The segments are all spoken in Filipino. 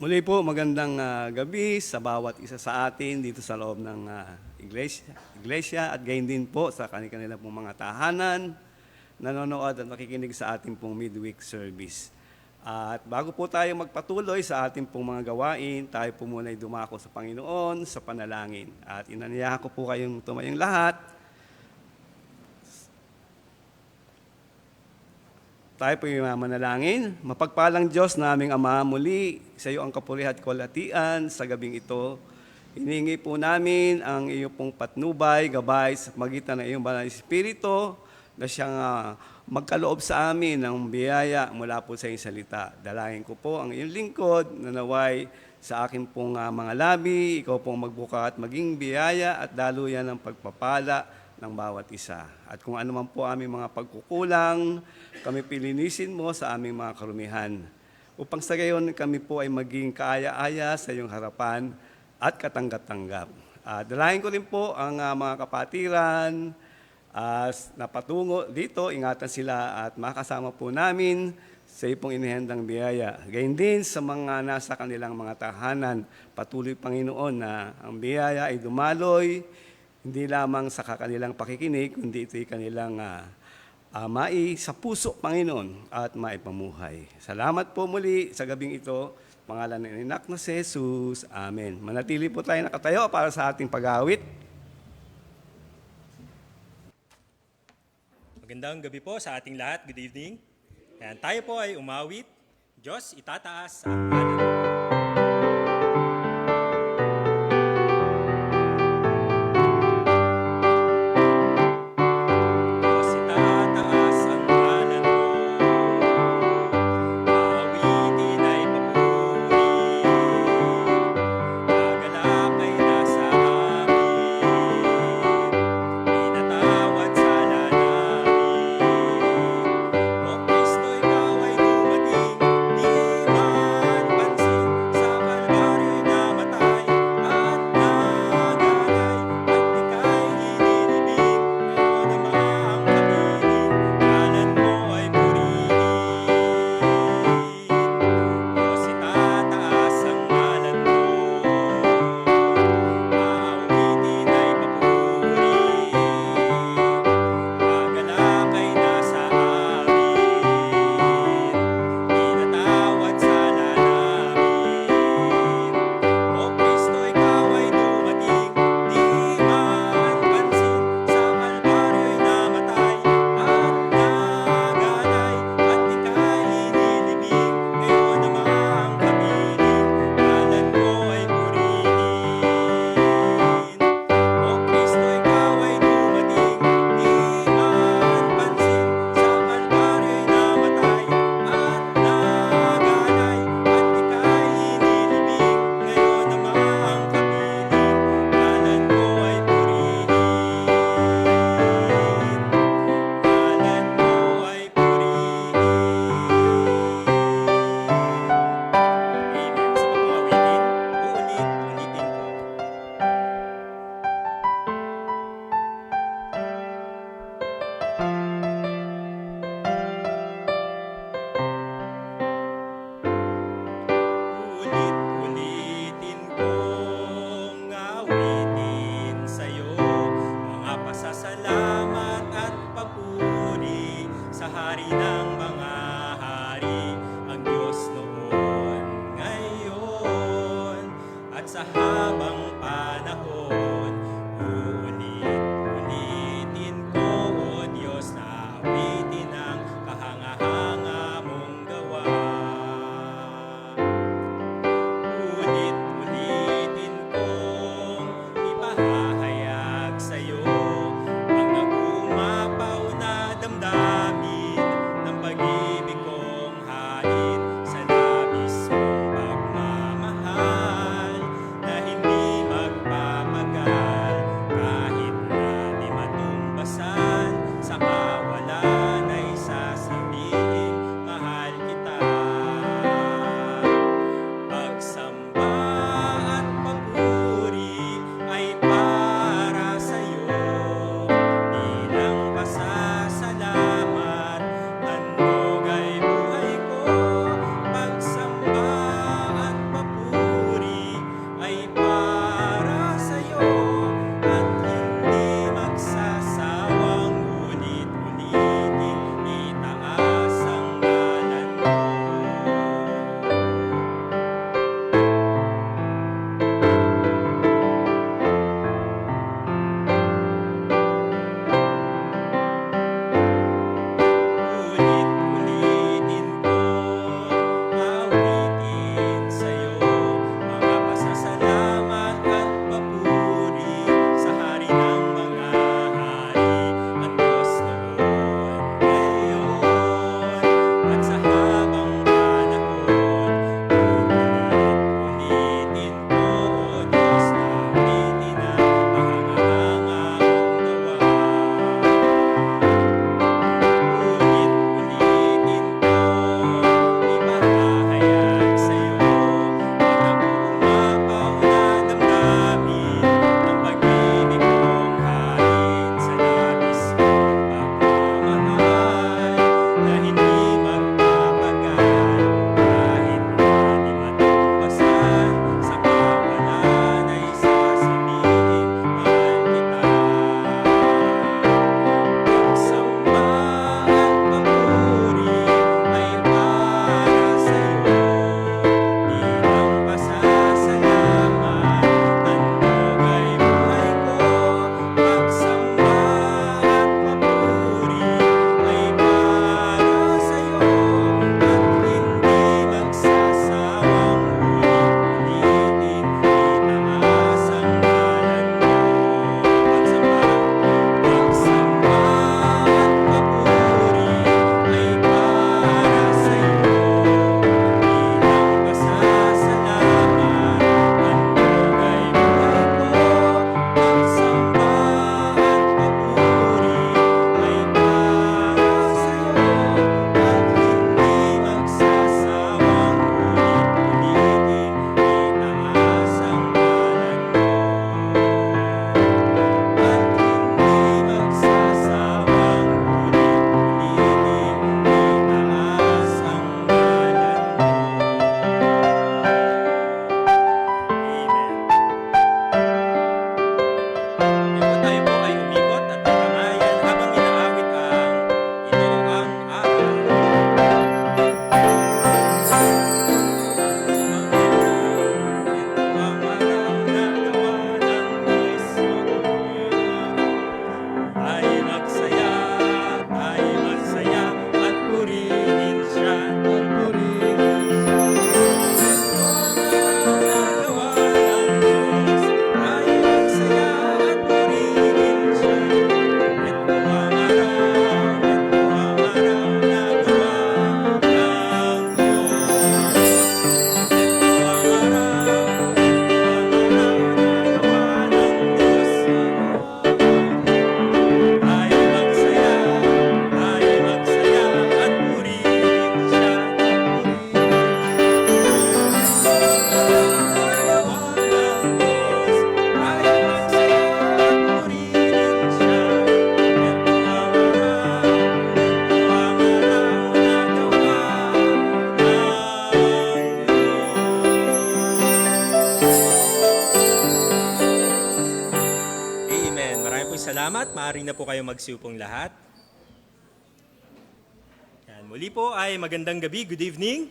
Muli po, magandang gabi sa bawat isa sa atin dito sa loob ng iglesia at gayon din po sa kanilang pong mga tahanan, nanonood at nakikinig sa ating pong midweek service. At bago po tayo magpatuloy sa ating pong mga gawain, tayo po muna ay dumako sa Panginoon sa panalangin. At inanyayahan ko po kayong tumayong lahat. Tayo po yung manalangin. Mapagpalang Diyos na aming Ama, muli sa iyo ang kapurihan at kalwalhatian sa gabing ito. Hinihingi po namin ang iyong pong patnubay, gabay sa magitan ng iyong banal na Espiritu na siyang magkaloob sa amin ng biyaya mula po sa iyong salita. Dalangin ko po ang iyong lingkod na naway sa akin pong mga labi, ikaw pong magbuka at maging biyaya at daluyan ng pagpapala ng bawat isa. At kung ano man po aming mga pagkukulang, kami pilinisin mo sa aming mga karumihan. Upang sa gayon kami po ay maging kaaya-aya sa iyong harapan at katanggap-tanggap. Dalangin ko rin po ang mga kapatiran na patungo dito, ingatan sila at makasama po namin sa iyo pong inihandang biyaya. Gayon din sa mga nasa kanilang mga tahanan, patuloy Panginoon na ang biyaya ay dumaloy, hindi lamang sa kanilang pakikinig, kundi ito'y kanilang sa puso, Panginoon, at maipamuhay. Salamat po muli sa gabing ito. Pangalan ng anak na si Jesus. Amen. Manatili po tayo nakatayo para sa ating pag-awit. Magandang gabi po sa ating lahat. Good evening. Ayan, tayo po ay umawit. Diyos, itataas ang ngalan mo. salamat. Maaari na po kayo magsiupong lahat. Yan. Muli po ay magandang gabi. Good evening.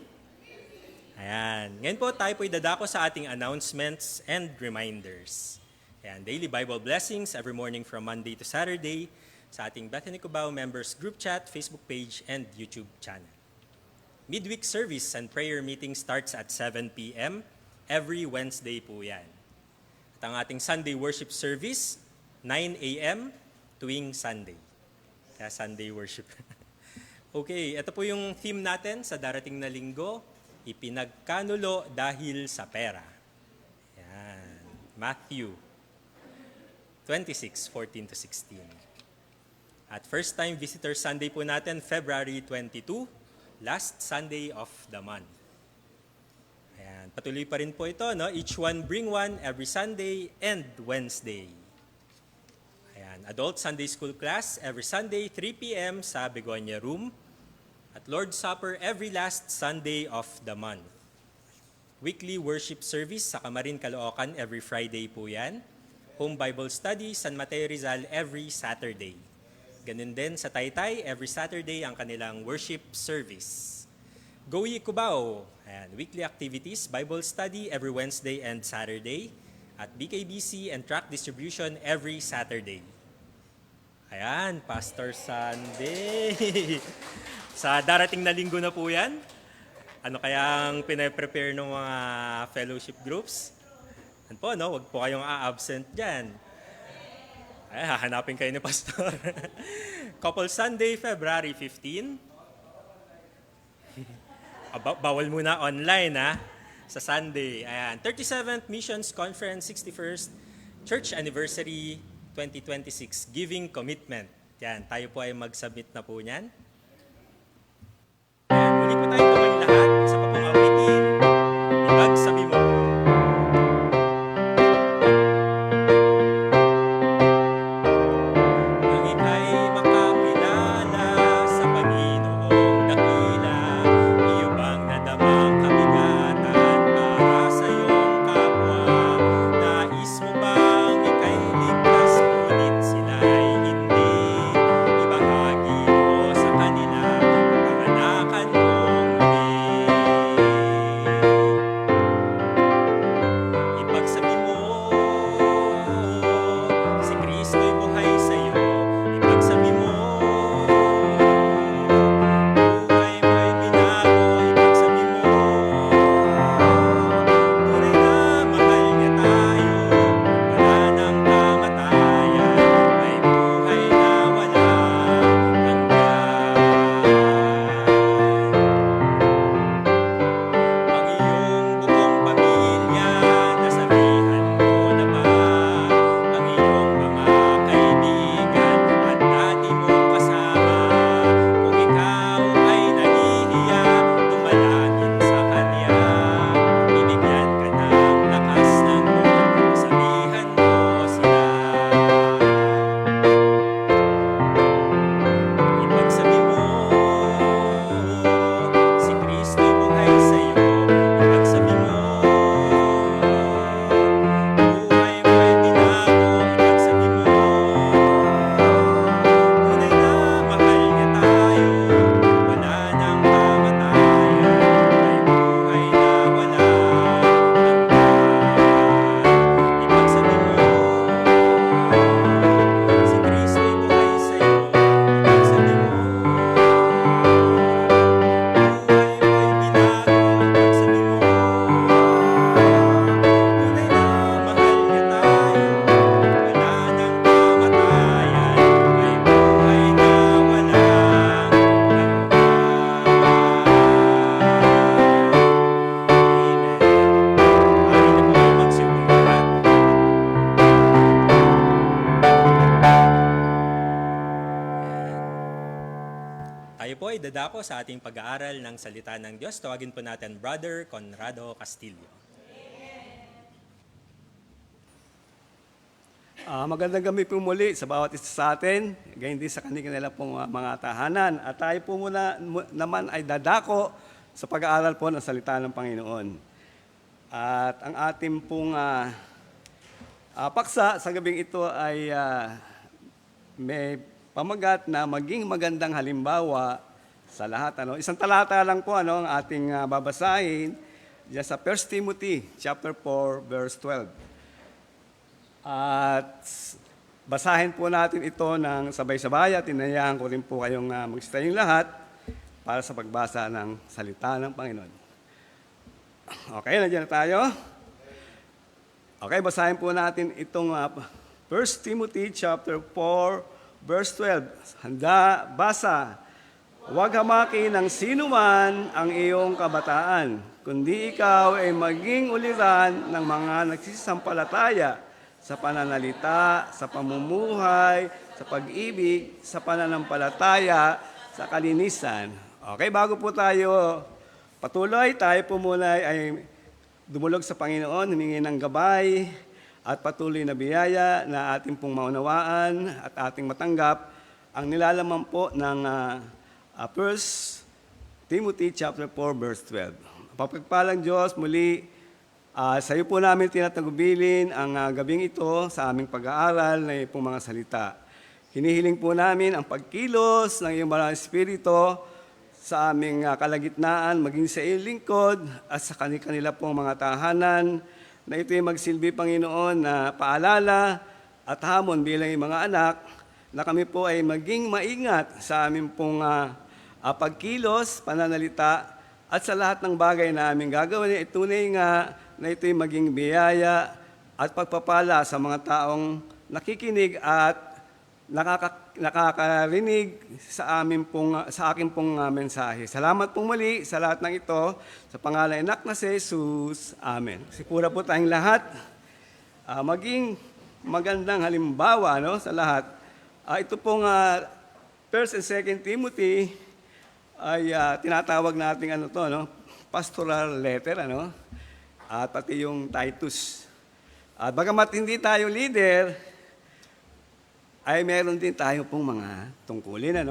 Ayan. Ngayon po tayo po idadako sa ating announcements and reminders. Ayan. Daily Bible blessings every morning from Monday to Saturday sa ating Bethany Cubao members group chat, Facebook page, and YouTube channel. Midweek service and prayer meeting starts at 7 p.m. every Wednesday po yan. At ang ating Sunday worship service, 9 a.m. tuwing Sunday. Kaya Sunday worship. Okay, ito po yung theme natin sa darating na linggo, ipinagkanulo dahil sa pera. Yan. Matthew 26:14-16. At first time visitor Sunday po natin, February 22, last Sunday of the month. Ayan, patuloy pa rin po ito, no? Each one bring one every Sunday and Wednesday. Ayan, adult Sunday school class every Sunday 3 p.m. sa Begonia Room. At Lord's Supper every last Sunday of the month. Weekly worship service sa Camarin, Caloocan every Friday po yan. Home Bible study, San Mateo Rizal every Saturday. Ganun din sa Taytay, every Saturday ang kanilang worship service. Goyi Cubao, ayan, weekly activities, Bible study every Wednesday and Saturday. At BKBC and tract distribution every Saturday. Ayan, Pastor Sunday. Sa darating na linggo na po yan. Ano kayang pinaprepare ng mga fellowship groups? Ano po, no? Huwag po kayong a-absent dyan. Ay, hahanapin kayo ni Pastor. Couple Sunday, February 15. Bawal muna online, ha? Sa Sunday. Ayan. 37th Missions Conference, 61st Church Anniversary 2026, Giving Commitment. Yan, tayo po ay mag-submit na po niyan. Ayan, muli po tayong kamay lahat. Isa pa pong awitin. Ibagsabi mo. Nang ika'y makakilala sa Panginoong dakila, iyo bang nadamang kabigatan para sa iyong kapwa? Nais mo bang ika'y ligtas, ngunit sila'y hindi? Ibahagi mo sa kanila panganakan mong muli. Ipagsabi mo, si Kristo'y buhay sa iyo. Ipagsabi mo, buhay mo'y binago. Ipagsabi mo, tunay na mahal niya tayo. Wala nang kamatayan, may buhay na walang hanggan. Ang iyong buong pamilya, nasabihan mo na ba? Ang iyong mga kaibigan at dati mong kasama. Kung ikaw ay nahihiya, dumalangin sa Kanya. Bibigyan ka ng lakas ng loob, sabihan mo sila. Ipagsabi mo, si Kristo'y buhay sa iyo. Ipagsabi mo, buhay mo'y binago. Ipagsabi mo, tunay na mahal niya tayo. Wala nang kamatayan, may buhay na walang hanggan. Ipagsabi mo, si Kristo'y buhay sa iyo. Ipagsabi mo, buhay mo'y binago. Ipagsabi mo, tunay na mahal niya tayo. Wala nang kamatayan, may buhay na walang hanggan. Amen. Maaari na po kayo magsiumpong lahat. Tayo po ay dadako sa ating pag-aaral ng salita ng Diyos. Tawagin po natin Brother Conrado Castillo. Magandang gabi po muli sa bawat isa sa atin, gayon din sa kanila pong mga tahanan. At tayo po naman ay dadako sa pag-aaral po ng salita ng Panginoon. At ang ating pong paksa sa gabing ito ay may pamagat na maging magandang halimbawa sa lahat. Isang talata lang po ang ating babasahin diyan sa 1 Timothy chapter 4 verse 12. At basahin po natin ito ng sabay-sabay at inayaan ko rin po kayong mag-stay lahat para sa pagbasa ng salita ng Panginoon. Okay, nandiyan na tayo? Okay, basahin po natin itong 1 Timothy chapter 4 verse 12. Handa, basa. Huwag hamakin ng sino man ang iyong kabataan, kundi ikaw ay maging uliran ng mga nagsisampalataya sa pananalita, sa pamumuhay, sa pag-ibig, sa pananampalataya, sa kalinisan. Okay, bago po tayo patuloy, tayo po muna ay dumulog sa Panginoon, humingi ng gabay at patuloy na biyaya na ating pong maunawaan at ating matanggap ang nilalaman po ng 1 Timothy chapter 4 verse 12. Pagpagpalang Diyos, muli sa iyo po namin tinatagubilin ang gabing ito sa aming pag-aaral na pong mga salita. Hinihiling po namin ang pagkilos ng iyong maraming Espiritu sa aming kalagitnaan, maging sa iyong lingkod at sa kanila pong mga tahanan, na ito'y magsilbi, Panginoon, na paalala at hamon bilang iyong mga anak, na kami po ay maging maingat sa aming pong pagkilos, pananalita, at sa lahat ng bagay na aming gagawin. Tunay nga na ito'y maging biyaya at pagpapala sa mga taong nakikinig at nakakarinig sa aking pong mensahe. Salamat pong muli sa lahat ng ito. Sa pangalan ng anak na si Jesus. Amen. Sikura po tayong lahat. Maging magandang halimbawa sa lahat. Ito pong 1 and 2 Timothy ay tinatawag natin pastoral letter, at pati yung Titus. Bagamat hindi tayo leader, ay meron din tayo pong mga tungkulin,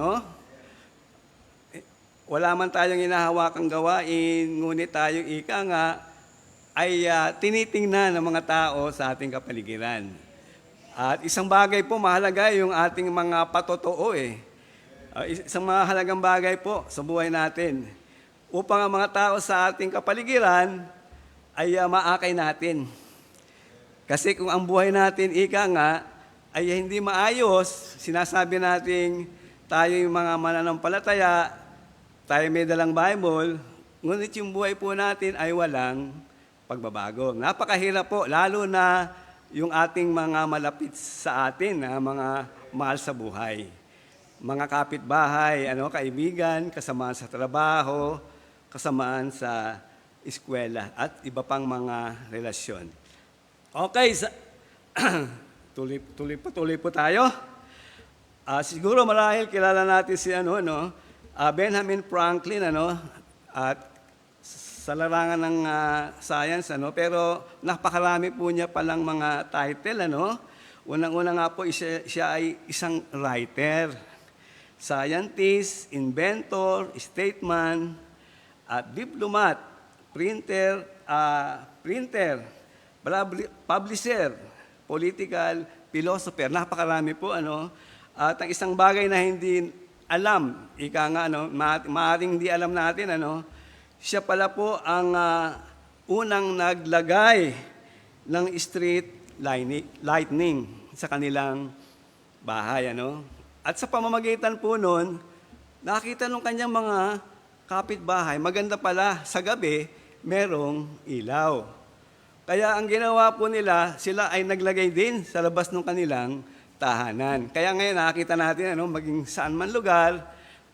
Wala man tayong hinahawakang gawain, ngunit tayo ika nga ay tinitingnan ng mga tao sa ating kapaligiran. At isang bagay po mahalaga yung ating mga patotoo isang mahalagang bagay po sa buhay natin upang ang mga tao sa ating kapaligiran ay maakay natin. Kasi kung ang buhay natin ika nga ay hindi maayos, sinasabi natin tayo yung mga mananampalataya, tayo may dalang Bible, ngunit yung buhay po natin ay walang pagbabago. Napakahirap po, lalo na yung ating mga malapit sa atin, mga mahal sa buhay. Mga kapitbahay, kaibigan, kasamaan sa trabaho, kasamaan sa eskwela, at iba pang mga relasyon. Okay, tuloy po tayo. Siguro marahil kilala natin si Benjamin Franklin, at sa larangan ng science, pero napakarami po niya palang mga title, Unang-una nga po, siya ay isang writer, scientist, inventor, statesman, diplomat, printer, publisher, political philosopher. Napakarami po, At ang isang bagay na hindi alam, maaaring hindi alam natin, siya pala po ang unang naglagay ng street lightning sa kanilang bahay, At sa pamamagitan po noon, nakita nung kanyang mga kapitbahay, maganda pala sa gabi, merong ilaw. Kaya ang ginawa po nila, sila ay naglagay din sa labas ng kanilang tahanan. Kaya ngayon nakita natin, maging saan man lugar,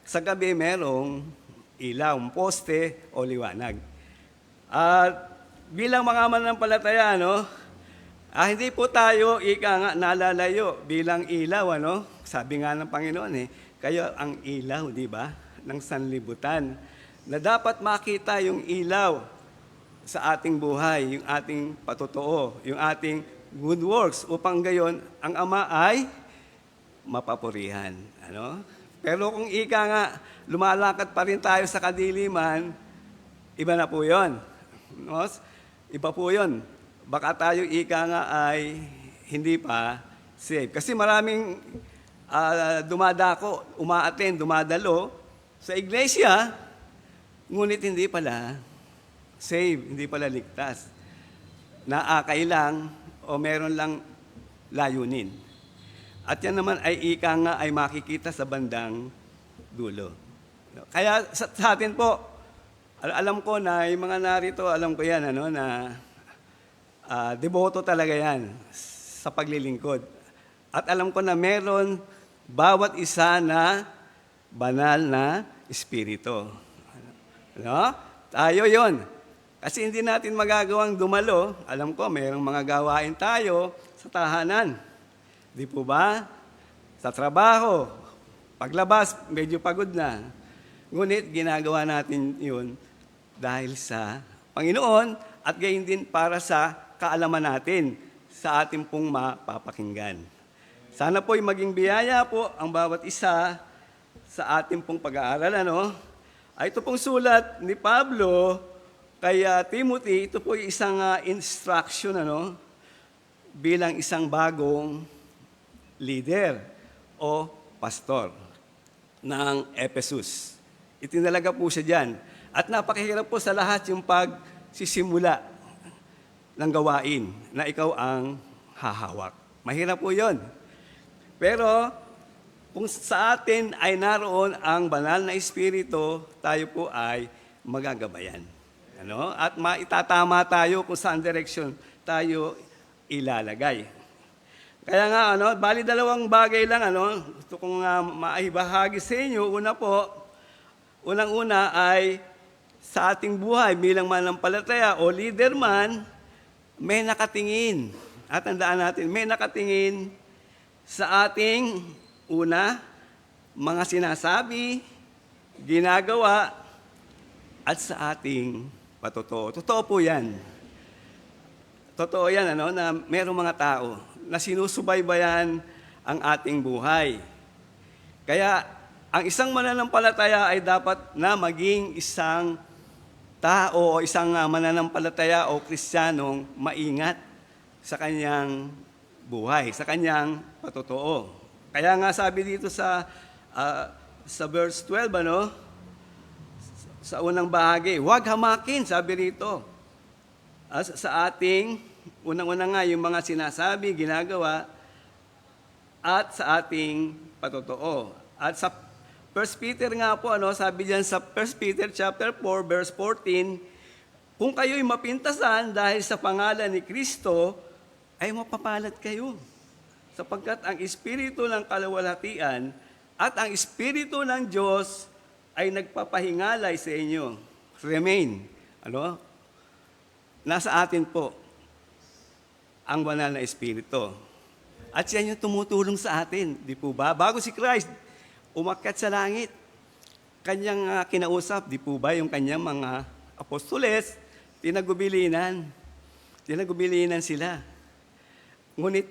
sa gabi merong ilaw, poste o liwanag. At bilang mga mananampalataya, hindi po tayo nalalayo bilang ilaw, Sabi nga ng Panginoon, kayo ang ilaw, di ba, ng sanlibutan, na dapat makita yung ilaw sa ating buhay, yung ating patotoo, yung ating good works, upang gayon ang Ama ay mapapurihan. Pero kung ika nga, lumalakad pa rin tayo sa kadiliman, iba na po yun. Iba po yun. Baka tayo ika nga ay hindi pa safe. Kasi maraming dumadako, umaattend, dumadalo sa iglesia, ngunit hindi pala save, hindi pala ligtas. Naakay lang o meron lang layunin. At yan naman ay ika nga ay makikita sa bandang dulo. Kaya sa atin po, alam ko na yung mga narito, alam ko yan, na deboto talaga yan sa paglilingkod. At alam ko na meron bawat isa na banal na espiritu. Tayo yon. Kasi hindi natin magagawang dumalo. Alam ko, mayroong mga gawain tayo sa tahanan. Di po ba? Sa trabaho, paglabas, medyo pagod na. Ngunit ginagawa natin yun dahil sa Panginoon at gayon din para sa kaalaman natin sa ating pong mapapakinggan. Sana po'y maging biyaya po ang bawat isa sa ating pong pag-aaral. Ay, ito pong sulat ni Pablo kay Timothy, ito po'y isang instruction bilang isang bagong leader o pastor ng Ephesus. Itinalaga po siya dyan. At napakahirap po sa lahat yung pagsisimula ng gawain na ikaw ang hahawak. Mahirap po yun. Pero kung sa atin ay naroon ang banal na espiritu, tayo po ay magagabayan. At maitatama tayo kung saan direksyon tayo ilalagay. Kaya nga, bali dalawang bagay lang, gusto kong maibahagi sa inyo. Unang-una ay sa ating buhay bilang manampalataya o leader man, may nakatingin. At tandaan natin, may nakatingin sa ating mga sinasabi, ginagawa, at sa ating patotoo. Totoo po yan. Totoo yan, na mayroong mga tao na sinusubaybayan ang ating buhay. Kaya, ang isang mananampalataya ay dapat na maging isang tao o isang mananampalataya o Kristiyanong maingat sa kanyang buhay, sa kanyang patotoo. Kaya nga sabi dito sa verse 12, sa unang bahagi, huwag hamakin, sabi rito, sa ating, unang-una nga yung mga sinasabi, ginagawa, at sa ating patotoo. At sa 1 Peter nga po, sabi diyan sa 1 Peter chapter 4, verse 14, kung kayo'y mapintasan dahil sa pangalan ni Kristo, ay mapapalad kayo. Sapagkat ang Espiritu ng kaluwalhatian at ang Espiritu ng Diyos ay nagpapahingalay sa inyo. Remain. Nasa atin po ang banal na Espiritu. At siya yung tumutulong sa atin, di po ba? Bago si Christ umakyat sa langit, kanyang kinausap, di po ba, yung kanyang mga apostoles, tinagubilinan sila. Ngunit,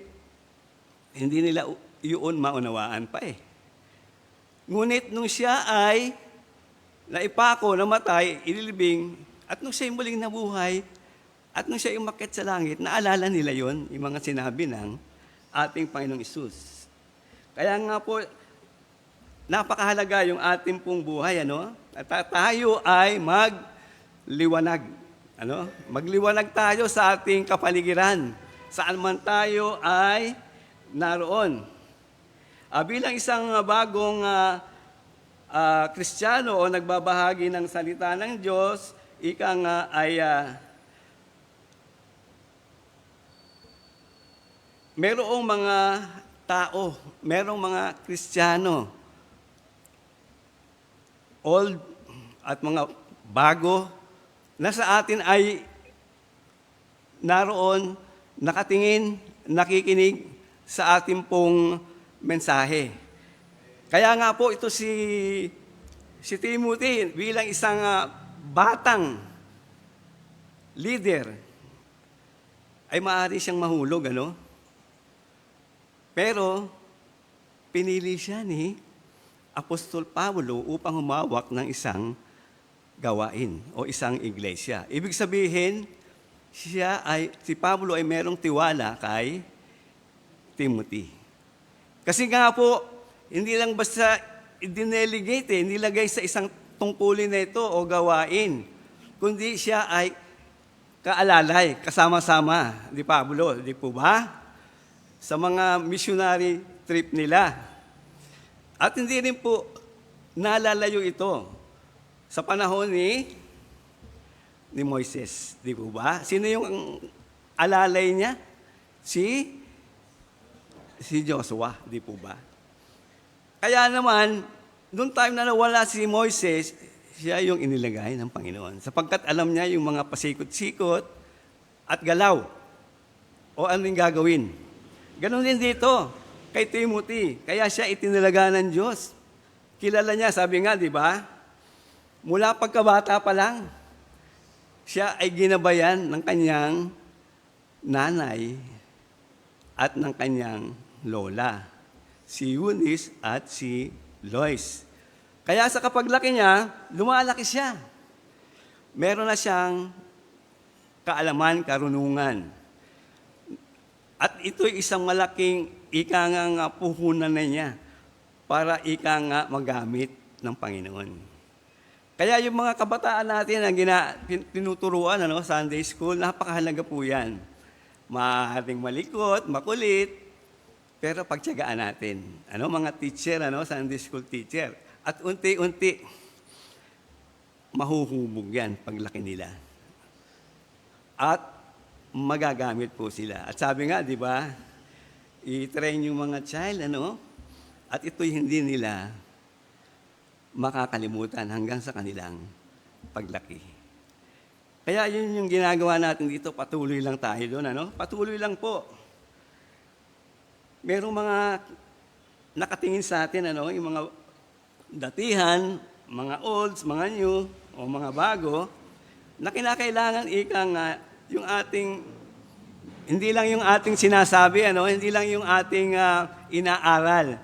hindi nila yun maunawaan pa eh. Ngunit, nung siya ay naipako, namatay, ililibing, at nung siya muling nabuhay, at nung siya umakyat sa langit, naalala nila yon, yung mga sinabi ng ating Panginoong Isus. Kaya nga po, napakahalaga yung ating pong buhay, At tayo ay magliwanag. Magliwanag tayo sa ating kapaligiran. Saan man tayo ay naroon. Bilang isang bagong Kristiyano o nagbabahagi ng salita ng Diyos, ika nga ay merong mga tao, merong mga Kristiyano, old at mga bago, na sa atin ay naroon, nakatingin, nakikinig sa ating pong mensahe. Kaya nga po ito si Timothy bilang isang batang leader ay maaari siyang mahulog, Pero pinili siya ni Apostol Pablo upang humawak ng isang gawain o isang iglesia. Ibig sabihin, si Pablo ay merong tiwala kay Timothy. Kasi nga po, Hindi lang basta i-delegate, hindi lagay sa isang tungkulin na ito o gawain, kundi siya ay kaalalay, kasama-sama, di Pablo, di po ba? Sa mga missionary trip nila. At hindi rin po nalalayo ito sa panahon ni Moises, di po ba? Sino yung alalay niya? Si Joshua, di po ba? Kaya naman, noong time na nawala si Moises, siya yung inilagay ng Panginoon. Sapagkat alam niya yung mga pasikot-sikot at galaw. O ano yung gagawin. Ganon din dito, kay Timothy. Kaya siya itinalaga ng Diyos. Kilala niya, sabi nga, di ba? Mula pagkabata pa lang, siya ay ginabayan ng kanyang nanay at ng kanyang lola, si Eunice at si Lois. Kaya sa kapaglaki niya, lumalaki siya. Meron na siyang kaalaman, karunungan. At ito'y isang malaking nga puhunan na niya para nga magamit ng Panginoon. Kaya yung mga kabataan natin ang tinuturuan, Sunday school, napakahalaga po yan. Maaaring malikot, makulit, pero pagtiyagaan natin. Mga teacher, Sunday school teacher. At unti-unti, mahuhubog yan paglaki nila. At magagamit po sila. At sabi nga, di ba, i-train yung mga child, at ito'y hindi nila makakalimutan hanggang sa kanilang paglaki. Kaya yun yung ginagawa natin dito, patuloy lang tayo doon, Patuloy lang po. Merong mga nakatingin sa atin, yung mga datihan, mga olds, mga new, o mga bago, na kinakailangan yung ating, hindi lang yung ating sinasabi, hindi lang yung ating inaaral,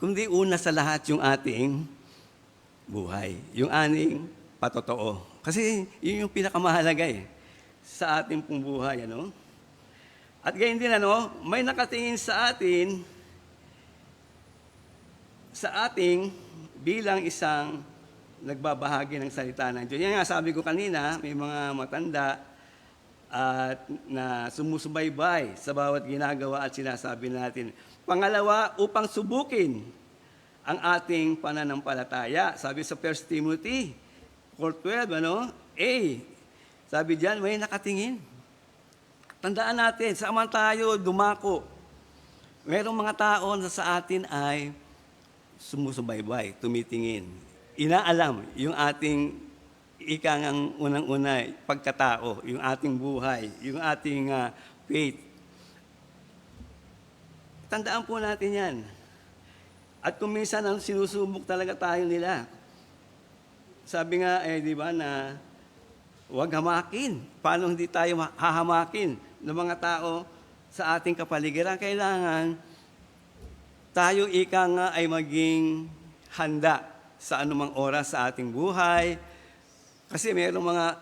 kundi una sa lahat yung ating buhay, yung ating patotoo. Kasi yun yung pinakamahalaga sa ating pong buhay. At gayon din, may nakatingin sa ating bilang isang nagbabahagi ng salita ng Diyos. Yan nga, sabi ko kanina, may mga matanda at na sumusubaybay sa bawat ginagawa at sinasabi natin. Pangalawa, upang subukin ang ating pananampalataya. Sabi sa 1 Timothy 4:12, sabi diyan, may nakatingin. Tandaan natin, saan tayo dumako, merong mga tao na sa atin ay sumusubaybay, tumitingin. Inaalam yung ating ikangang unang-una, pagkatao, yung ating buhay, yung ating faith. Tandaan po natin yan. At kung minsan sinusubok talaga tayo nila. Sabi nga, di ba, na huwag hamakin. Paano hindi tayo hahamakin ng mga tao sa ating kapaligiran? Kailangan tayo nga ay maging handa sa anumang oras sa ating buhay. Kasi mayroong mga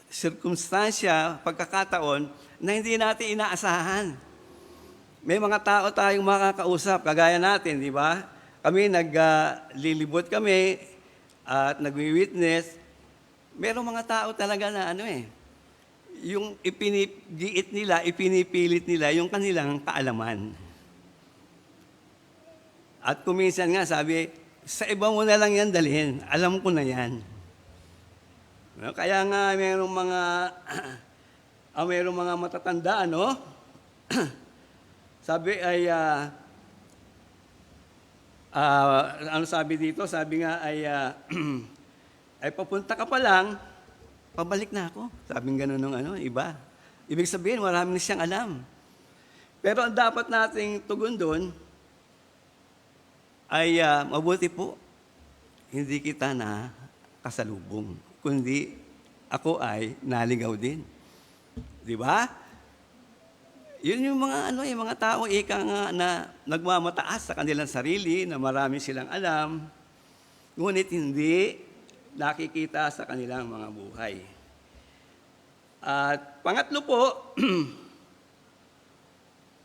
sirkumstansya, pagkakataon, na hindi natin inaasahan. May mga tao tayong makakausap, kagaya natin, di ba? Kami, naglilibot kami at nagwi-witness. Mayroong mga tao talaga na yung ipinigiit nila, ipinipilit nila yung kanilang kaalaman. At kuminsan nga sabi, sa iba mo na lang yan dalhin, alam ko na yan. Kaya nga mayroong mga matatanda, sabi ay, ano sabi dito? Sabi nga ay, ay papunta ka pa lang, pabalik na ako. Sabing gano'n ng iba. Ibig sabihin, marami na siyang alam. Pero ang dapat nating tugon doon, ay mabuti po, hindi kita na kasalubong, kundi ako ay naligaw din. Di ba? Yun yung mga yung mga tao na nagmamataas sa kanilang sarili, na marami silang alam, ngunit hindi nakikita sa kanilang mga buhay. At pangatlo po,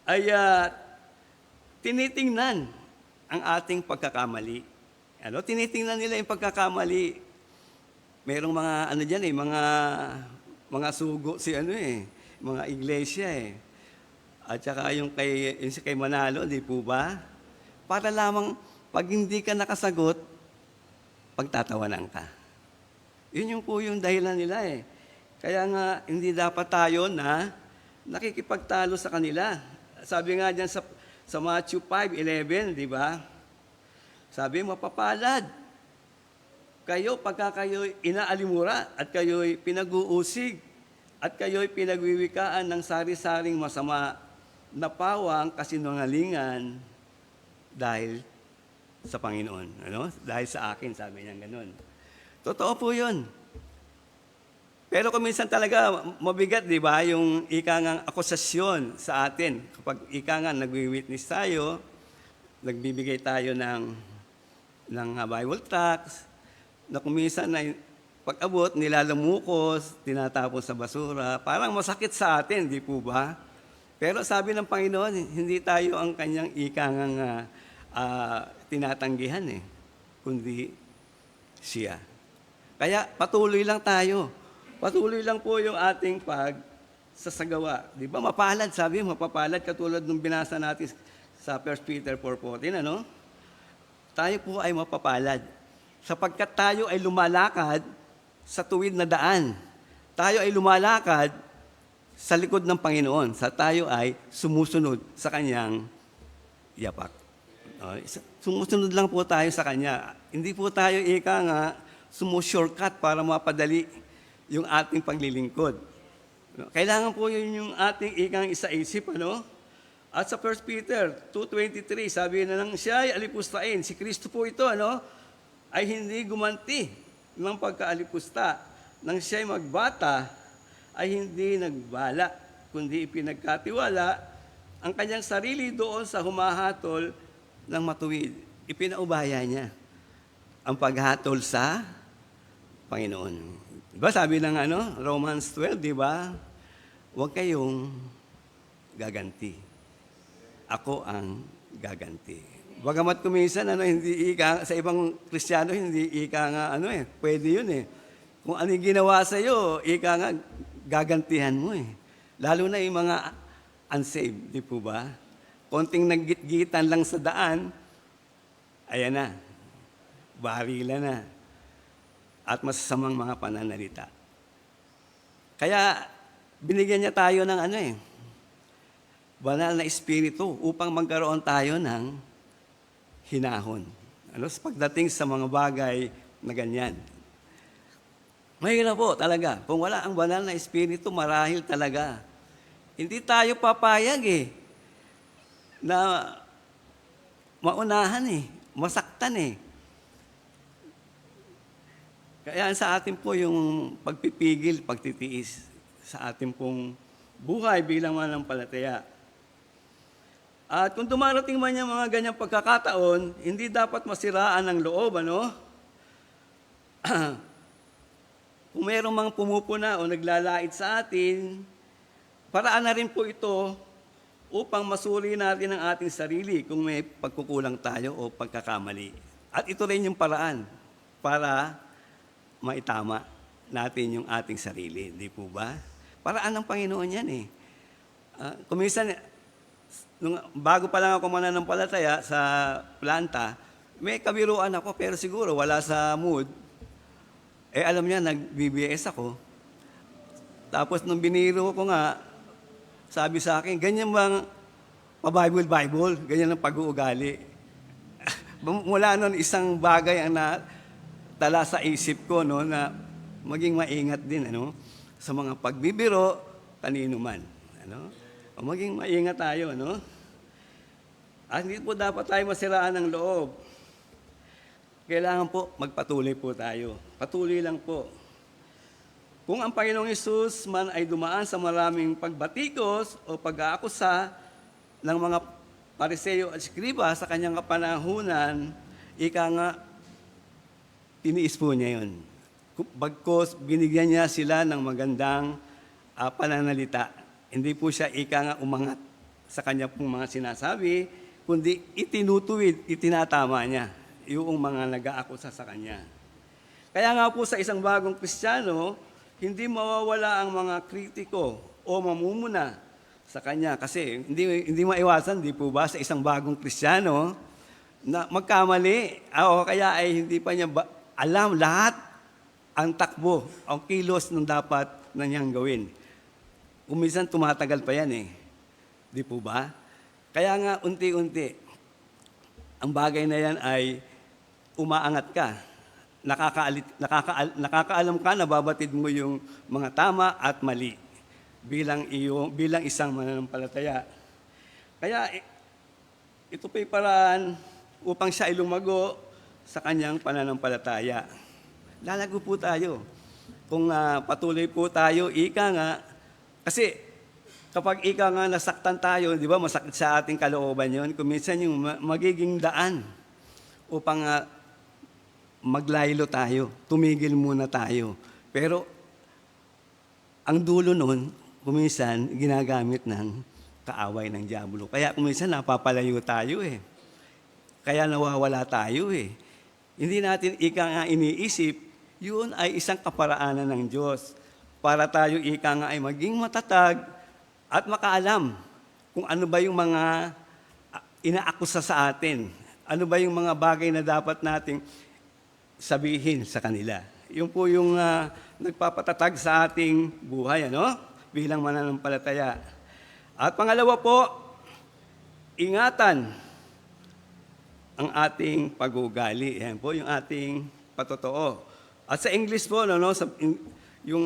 ay tinitingnan ang ating pagkakamali. Tinitingnan nila yung pagkakamali. Merong mga ano diyan mga sugo mga iglesia At saka yung kay Manalo, di po ba? Para lamang pag hindi ka nakasagot, pagtatawanan ka. Yun yung dahilan nila Kaya nga, hindi dapat tayo na nakikipagtalo sa kanila. Sabi nga dyan sa Matthew 5:11, di ba? Sabi, mapapalad kayo pagka kayo'y inaalimura at kayo'y pinag-uusig at kayo'y pinagwiwikaan ng sari-saring masama na pawang kasinungalingan dahil sa Panginoon. Dahil sa akin, sabi niya ganun. Totoo po yun. Pero kung minsan talaga mabigat, di ba, yung ikangang akusasyon sa atin. Kapag ikangang nagwi-witness tayo, nagbibigay tayo ng Bible tracts, na kung minsan na pag-abot, nilalamukos, tinatapon sa basura, parang masakit sa atin, di po ba? Pero sabi ng Panginoon, hindi tayo ang kanyang ikangang tinatanggihan kundi siya. Kaya patuloy lang tayo. Patuloy lang po yung ating pagsasagawa. Di ba? Mapalad, sabi, mapapalad katulad nung binasa natin sa 1 Peter 4:14, Tayo po ay mapapalad sapagkat tayo ay lumalakad sa tuwid na daan. Tayo ay lumalakad sa likod ng Panginoon. Tayo ay sumusunod sa Kanyang yapak. Sumusunod lang po tayo sa Kanya. Hindi po tayo sumushortcut para mapadali yung ating paglilingkod. Kailangan po yun yung ating isa-isip, At sa 1 Peter 2:23, sabi na nang siya ay alipustain, si Kristo po ito, ay hindi gumanti ng pagkaalipusta. Nang siya ay magbata, ay hindi nagbala, kundi ipinagkatiwala ang kanyang sarili doon sa humahatol ng matuwid. Ipinaubaya niya ang paghatol sa Panginoon. Diba sabi ng Romans 12, di ba? Huwag kayong gaganti. Ako ang gaganti. Bagamat kuminsan, hindi sa ibang Kristiyano, hindi pwede yun Kung ano yung ginawa sa'yo, gagantihan mo Lalo na yung mga unsaved, di po ba? Konting naggit-gitan lang sa daan, ayan na, barila na. At masasamang mga pananalita. Kaya, binigyan niya tayo ng banal na espiritu upang magkaroon tayo ng hinahon. Sa pagdating sa mga bagay na ganyan. Mahirap po talaga. Kung wala ang banal na espiritu, marahil talaga. Hindi tayo papayag na maunahan masaktan Kaya sa atin po yung pagpipigil, pagtitiis sa atin pong buhay bilang mananampalataya. At kung dumarating man yung mga ganyang pagkakataon, hindi dapat masiraan ang loob, Kung mayroong mga pumupuna o naglalait sa atin, paraan na rin po ito upang masuri natin ang ating sarili kung may pagkukulang tayo o pagkakamali. At ito rin yung paraan para maitama natin yung ating sarili. Di po ba? Paraan ng Panginoon yan Kuminsan, bago pa lang ako mananampalataya sa planta, may kabiruan ako, pero siguro wala sa mood. Alam niya, nag-BBS ako. Tapos nung biniro ko nga, sabi sa akin, ganyan bang pa-Bible, ganyan ang pag-uugali. Mula nun, isang bagay ang tala sa isip ko na maging maingat din sa mga pagbibiro kanino man o maging maingat tayo at hindi po dapat tayo masiraan ng loob. Kailangan po magpatuloy po tayo, patuloy lang po. Kung ang Panginoong Hesus man ay dumaan sa maraming pagbatikos o pag-aakusa ng mga Pariseo at Skriba sa kanyang kapanahunan, tiniis po niya yun. Bagkos binigyan niya sila ng magandang pananalita. Hindi po siya umangat sa kanya pong mga sinasabi, kundi itinutuwid, itinatama niya yung mga nag-aakusa sa kanya. Kaya nga po sa isang bagong Kristiyano, hindi mawawala ang mga kritiko o mamumuna sa kanya. Kasi hindi maiwasan, di po ba, sa isang bagong Kristiyano na magkamali. O kaya ay hindi pa niya alam lahat ang takbo, ang kilos ng dapat na niyang gawin. Minsan tumatagal pa yan Di po ba? Kaya nga unti-unti, ang bagay na yan ay umaangat ka. Nakakaalam ka, nababatid mo yung mga tama at mali bilang isang mananampalataya. Kaya ito po'y paraan upang siya ay lumago sa kanyang pananampalataya. Lalago po tayo. Kung patuloy po tayo, kasi kapag nasaktan tayo, di ba, masakit sa ating kalooban yun, kung minsan yung magiging daan upang maglaylo tayo, tumigil muna tayo. Pero ang dulo nun, kuminsan, ginagamit ng kaaway ng diablo. Kaya kuminsan napapalayo tayo Kaya nawawala tayo Hindi natin iniisip, yun ay isang kaparaanan ng Diyos para tayo ay maging matatag at makaalam kung ano ba yung mga inaakusa sa atin. Ano ba yung mga bagay na dapat nating sabihin sa kanila. Yun po yung nagpapatatag sa ating buhay, bilang mananampalataya. At pangalawa po, ingatan ang ating pag-uugali. Yan po yung ating patotoo. At sa English po, yung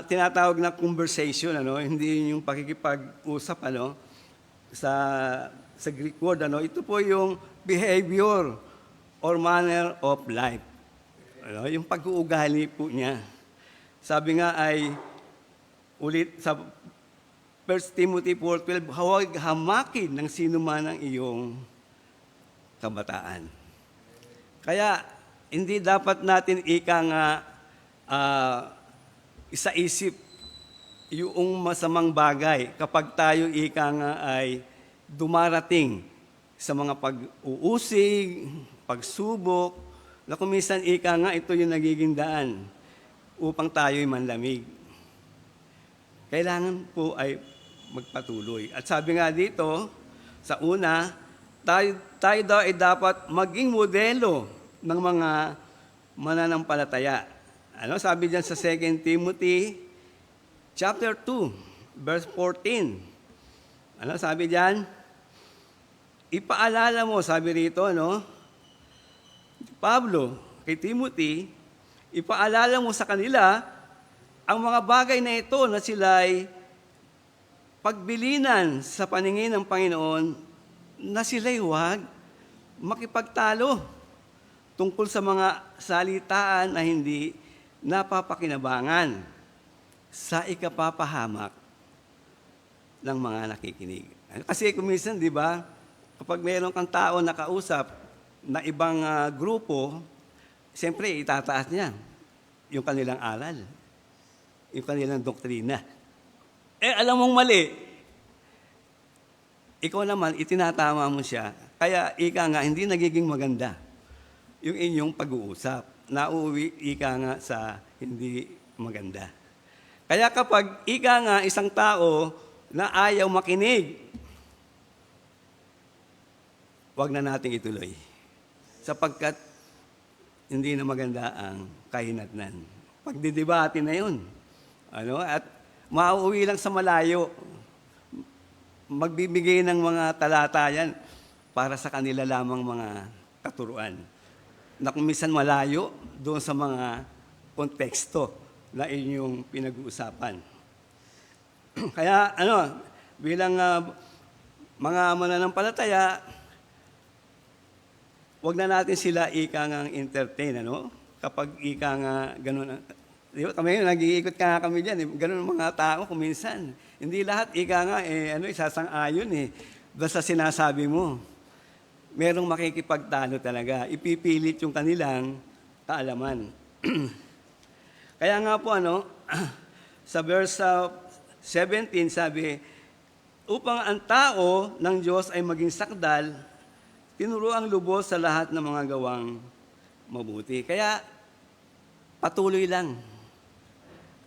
tinatawag na conversation, hindi yung pakikipag-usap, sa Greek word, ito po yung behavior or manner of life. Yung pag-uugali po niya. Sabi nga ay, ulit sa 1 Timothy 4:12, huwag hamakin ng sino man ang iyong kabataan. Kaya, hindi dapat natin isa-isip yung masamang bagay kapag tayo ay dumarating sa mga pag-uusig, pagsubok, na kuminsan ito yung nagiging daan upang tayo'y manlamig. Kailangan po ay magpatuloy. At sabi nga dito, sa una, tayo daw ay dapat maging modelo ng mga mananampalataya. Sabi diyan sa 2 Timothy chapter 2, verse 14. Sabi diyan? Ipaalala mo, sabi rito, Pablo, kay Timothy, ipaalala mo sa kanila ang mga bagay na ito na sila'y pagbilinan sa paningin ng Panginoon na sila'y huwag makipagtalo tungkol sa mga salitaan na hindi napapakinabangan sa ikapapahamak ng mga nakikinig. Kasi kuminsan, di ba, kapag mayroon kang tao na kausap na ibang grupo, siyempre itataas niya yung kanilang aral, yung kanilang doktrina. Alam mong mali. Ikaw naman, itinatama mo siya. Kaya hindi nagiging maganda yung inyong pag-uusap. Nauwi sa hindi maganda. Kaya kapag isang tao na ayaw makinig, wag na nating ituloy. Sapagkat hindi na maganda ang kahinatnan. Pagdidebate na yun. At mauuwi lang sa malayo. Magbibigay ng mga talatayan para sa kanila lamang mga katuruan. Na kung minsan malayo doon sa mga konteksto na inyong pinag-uusapan. Kaya bilang mga mananampalataya, wag na natin sila entertain, Kapag ganun. Di ba, kami nag-iikot kami diyan, ganun mga tao kuminsan. Hindi lahat isasang-ayon Basta sinasabi mo. Merong makikipagtalo talaga. Ipipilit yung kanilang kaalaman. Kaya nga po, sa verse 17 sabi, upang ang tao ng Diyos ay maging sakdal tinuruang lubos sa lahat ng mga gawang mabuti. Kaya patuloy lang.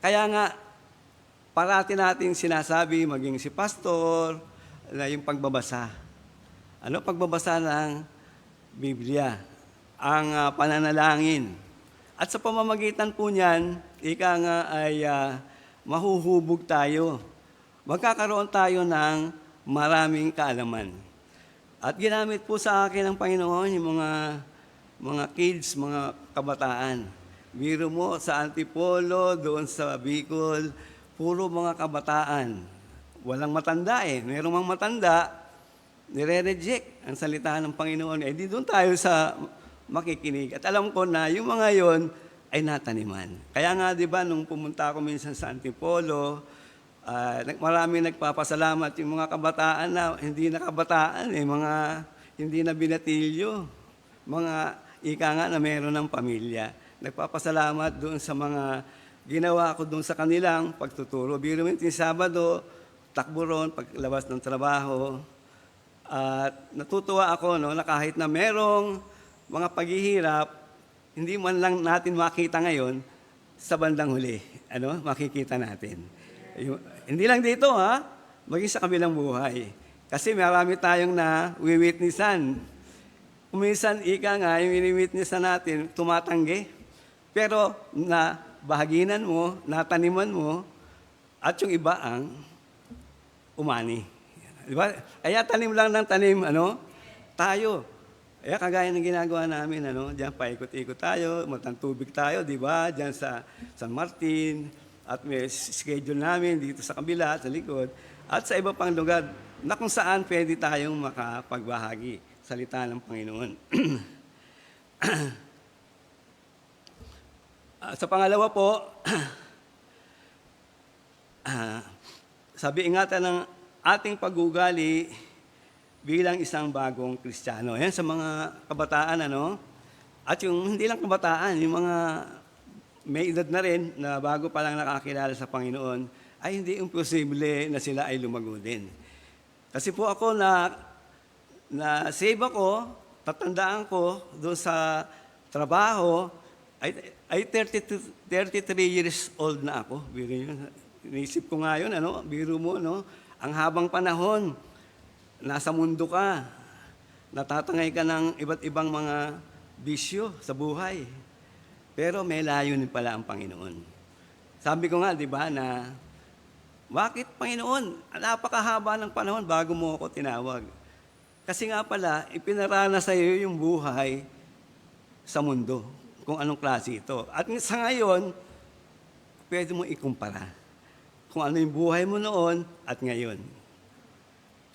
Kaya nga, parati nating sinasabi, maging si pastor, na yung pagbabasa. Ano? Pagbabasa ng Biblia. Ang pananalangin. At sa pamamagitan po niyan, ika nga ay mahuhubog tayo. Magkakaroon tayo ng maraming kaalaman. At ginamit po sa akin ng Panginoon yung mga kids, mga kabataan. Biro mo sa Antipolo, doon sa Bicol, puro mga kabataan. Walang matanda eh. Merong mga matanda, nire-reject ang salita ng Panginoon. Eh di doon tayo sa makikinig. At alam ko na yung mga yon ay nataniman. Kaya nga, di ba, nung pumunta ako minsan sa Antipolo, marami nagpapasalamat yung mga kabataan na hindi na kabataan, mga hindi na binatilyo, mga ika nga na meron ng pamilya. Nagpapasalamat doon sa mga ginawa ko doon sa kanilang pagtuturo. Biro mo yung Sabado, takbo ron, paglabas ng trabaho. At natutuwa ako na kahit na merong mga paghihirap, hindi man lang natin makita ngayon, sa bandang huli, makikita natin. Hindi lang dito, maging sa kabilang buhay. Kasi marami tayong na-witnessan. Kuminsan, ika nga, yung witnessan natin, tumatanggi. Pero bahaginan mo, nataniman mo, at yung iba ang umani. Diba? Kaya tanim lang ng tanim, tayo. Kaya kagaya ng ginagawa namin, diyan paikot-ikot tayo, matang tubig tayo, di ba? Diyan sa San Martin, at may schedule namin dito sa kabila, sa likod, at sa iba pang lugar na kung saan pwede tayong makapagbahagi salita ng Panginoon. Sa pangalawa po, sabi ingatan ng ating pag-ugali bilang isang bagong Kristiyano. Yan sa mga kabataan, At yung hindi lang kabataan, yung mga may edad na rin na bago pa lang nakakilala sa Panginoon, ay hindi imposible na sila ay lumago din. Kasi po ako na-save ako, tatandaan ko doon sa trabaho, ay 33 years old na ako. Inisip ko nga yun, biro mo, ang habang panahon, nasa mundo ka, natatangay ka ng iba't ibang mga bisyo sa buhay. Pero may layunin pala ang Panginoon. Sabi ko nga, di ba, na bakit, Panginoon, napakahaba ng panahon bago mo ako tinawag. Kasi nga pala, ipinarana sa iyo yung buhay sa mundo, kung anong klase ito. At sa ngayon, pwede mo ikumpara kung ano yung buhay mo noon at ngayon.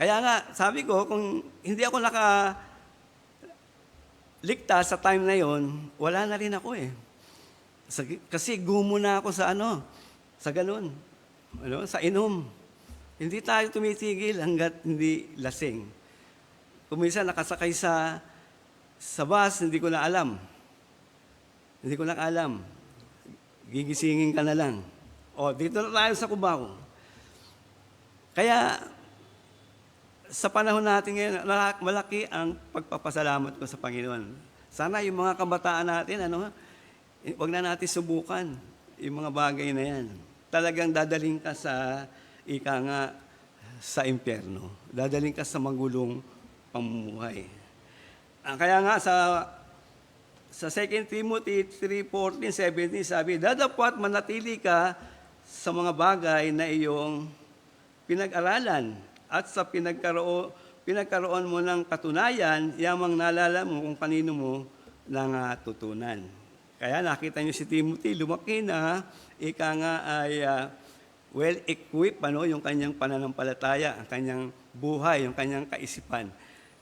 Kaya nga, sabi ko, kung hindi ako nakaligtas sa time na yon, wala na rin ako eh. Kasi gumo na ako sa sa ganun, sa inom. Hindi tayo tumitigil hanggat hindi lasing. Kung minsan nakasakay sa bus, hindi ko na alam. Hindi ko na alam. Gigisingin ka na lang. O, dito na tayo sa Cubao. Kaya, sa panahon natin ngayon, malaki ang pagpapasalamat ko sa Panginoon. Sana yung mga kabataan natin, huwag na natin subukan yung mga bagay na yan. Talagang dadaling ka sa, sa impyerno. Dadaling ka sa magulong pamumuhay. Kaya nga sa 2 Timothy 3:14, 17, sabi, dadapat manatili ka sa mga bagay na iyong pinag-aralan at sa pinagkaroon mo ng katunayan, yamang naalala mo kung kanino mo tutunan. Kaya nakita niyo si Timothy, lumaki na, ay well-equipped, yung kanyang pananampalataya, ang kanyang buhay, yung kanyang kaisipan.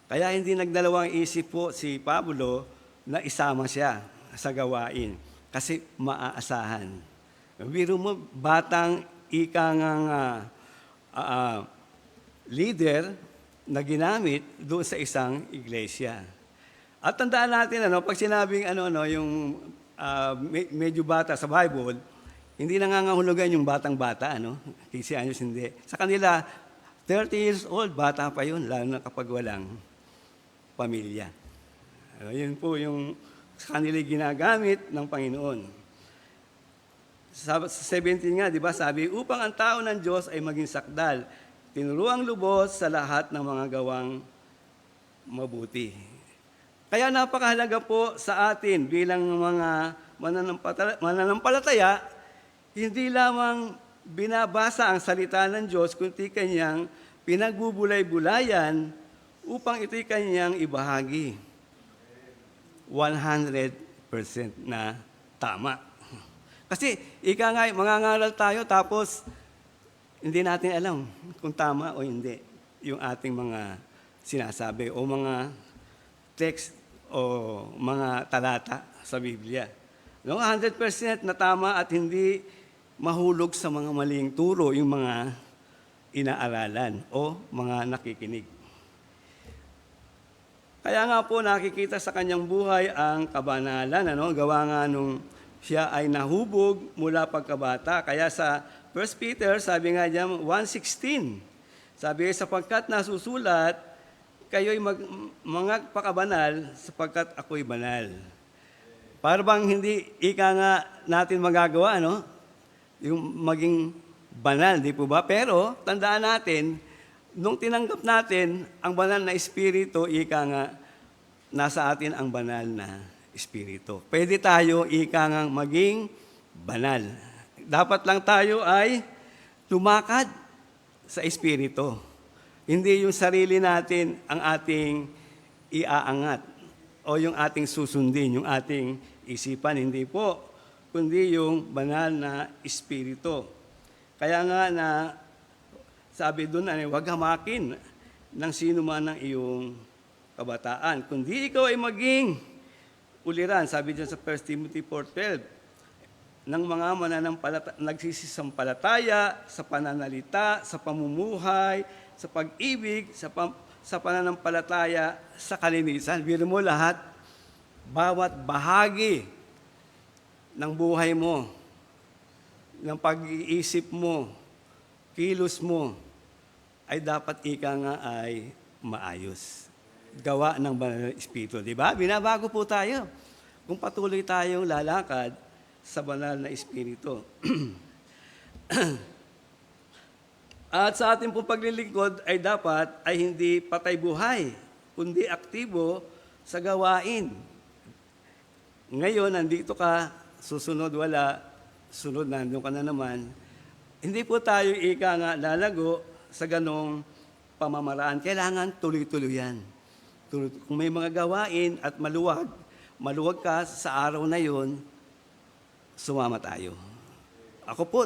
Kaya hindi nagdalawang isip po si Pablo na isama siya sa gawain kasi maaasahan. Biro mo, batang leader na ginamit doon sa isang iglesia. At tandaan natin, pag sinabing yung medyo bata sa Bible, hindi nangangahulugan yung batang-bata, 15 anyos hindi. Sa kanila, 30 years old, bata pa yun, lalo na kapag walang pamilya. Yun po yung kanila ginagamit ng Panginoon. Sa 17 nga, di ba, sabi, upang ang tao ng Diyos ay maging sakdal, tinuruang lubos sa lahat ng mga gawang mabuti. Kaya napakahalaga po sa atin bilang mga mananampalataya, hindi lamang binabasa ang salita ng Diyos, kundi kanyang pinagbubulay-bulayan upang ito'y kanyang ibahagi. 100% na tama. Kasi ika nga, mangangaral tayo tapos hindi natin alam kung tama o hindi yung ating mga sinasabi o mga text o mga talata sa Biblia. No, 100% na tama at hindi mahulog sa mga maling turo yung mga inaaralan o mga nakikinig. Kaya nga po nakikita sa kanyang buhay ang kabanalan, gawa nga nung siya ay nahubog mula pagkabata. Kaya sa 1 Peter, sabi nga diyan 1:16, sabi, sapagkat nasusulat, kayo'y mga pakabanal sapagkat ako'y banal. Para bang hindi ika nga natin magagawa, yung maging banal, di po ba? Pero tandaan natin, nung tinanggap natin ang banal na espiritu, ika nga, nasa atin ang banal na espiritu. Pwede tayo, ika nga, maging banal. Dapat lang tayo ay lumakad sa espiritu. Hindi yung sarili natin ang ating iaangat o yung ating susundin, yung ating isipan. Hindi po, kundi yung banal na espiritu. Kaya nga na sabi doon, huwag hamakin ng sino man ng iyong kabataan. Kundi ikaw ay maging uliran, sabi dyan sa 1 Timothy 4:12, ng mga nagsisisampalataya, sa pananalita, sa pamumuhay, sa pag-ibig, sa pananampalataya, sa kalinisan. Biro mo lahat, bawat bahagi ng buhay mo, ng pag-iisip mo, kilos mo, ay dapat ika nga ay maayos. Gawa ng banal na espiritu, di ba? Binabago po tayo kung patuloy tayong lalakad sa banal na espiritu. At sa ating pong paglilingkod ay dapat ay hindi patay buhay, kundi aktibo sa gawain. Ngayon, nandito ka, susunod wala, sunod nandun ka na naman. Hindi po tayo ika nga lalago sa ganong pamamaraan. Kailangan tuloy-tuloy yan. Kung may mga gawain at maluwag ka sa araw na yon, sumama tayo. Ako po,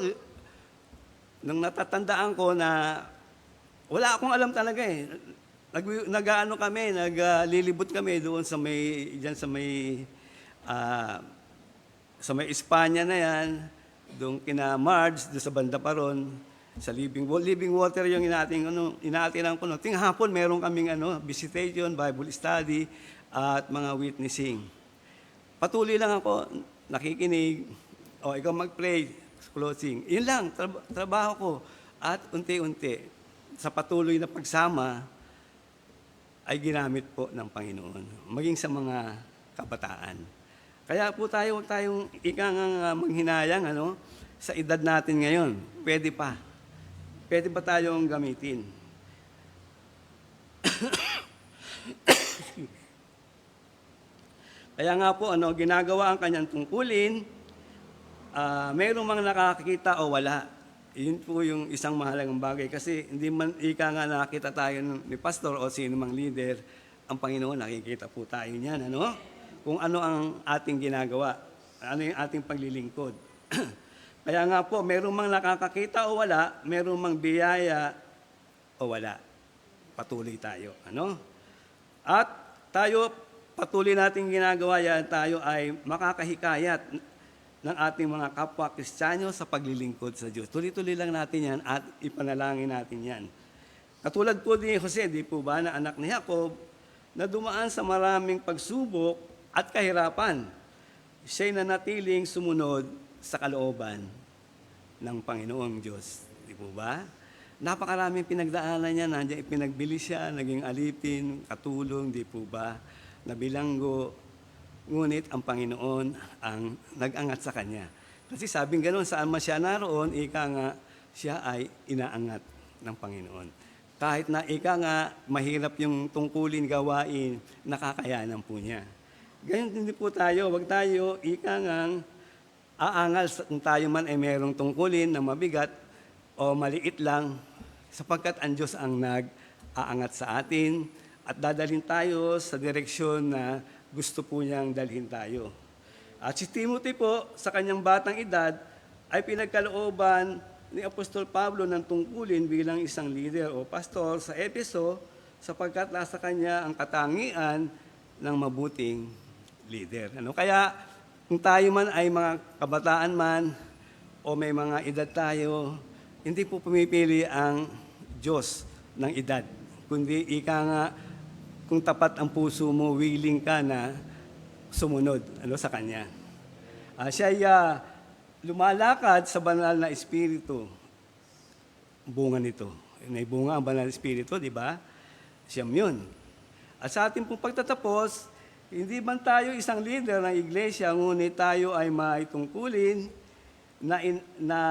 nung natatandaan ko na wala akong alam talaga eh. Naglilibot kami doon sa may Espanya na yan, doon kina Marge, doon sa banda pa ron, sa Living Water yung inaatinan ko. Tinghapon meron kaming visitation, Bible study, at mga witnessing. Patuloy lang ako, nakikinig, ikaw mag-pray, closing. Yun lang, trabaho ko. At unti-unti, sa patuloy na pagsama, ay ginamit po ng Panginoon, maging sa mga kabataan. Kaya po huwag tayong manghinayang, sa edad natin ngayon, pwede pa. Pwede ba tayong gamitin? Kaya nga po, ginagawa ang kanyang tungkulin, mayroong mga nakakita o wala. Yun po yung isang mahalagang bagay. Kasi hindi man nga nakakita tayo ni pastor o sino mang leader, ang Panginoon nakikita po tayo niyan, kung ano ang ating ginagawa, ano yung ating paglilingkod. Kaya nga po, mayroong mang nakakakita o wala, mayroong mang biyaya o wala. Patuloy tayo. At tayo, patuloy natin ginagawa yan, tayo ay makakahikayat ng ating mga kapwa Kristiyano sa paglilingkod sa Diyos. Tuloy-tuloy lang natin yan at ipanalangin natin yan. Katulad po ni Jose, di po ba, na anak ni Jacob, na dumaan sa maraming pagsubok at kahirapan. Siya'y nanatiling sumunod sa kalooban ng Panginoong Diyos. Di po ba? Napakaraming pinagdaanan niya, nandiyan ipinagbili siya, naging alipin, katulong, di po ba, nabilanggo. Ngunit ang Panginoon ang nag-angat sa kanya. Kasi sabing gano'n, saan man siya naroon, ika nga, siya ay inaangat ng Panginoon. Kahit na ika nga, mahirap yung tungkulin, gawain, nakakayanan po niya. Ganyan din po tayo, wag tayo, ika nga, aangal kung tayo man ay mayroong tungkulin na mabigat o maliit lang, sapagkat ang Diyos ang nag-aangat sa atin at dadalhin tayo sa direksyon na gusto po niyang dalhin tayo. At si Timothy po, sa kanyang batang edad, ay pinagkalooban ni Apostol Pablo ng tungkulin bilang isang leader o pastor sa Efeso sapagkat nasa kanya ang katangian ng mabuting leader. Kaya kung tayo man ay mga kabataan man o may mga edad tayo, hindi po pumipili ang Diyos ng edad, kundi ika nga, kung tapat ang puso mo, willing ka na sumunod sa Kanya. Siya ay lumalakad sa banal na Espiritu. Bunga nito. May bunga ang banal na Espiritu, di ba? Siyam yun. At sa ating pong pagtatapos, hindi man tayo isang leader ng iglesia, ngunit tayo ay may tungkulin na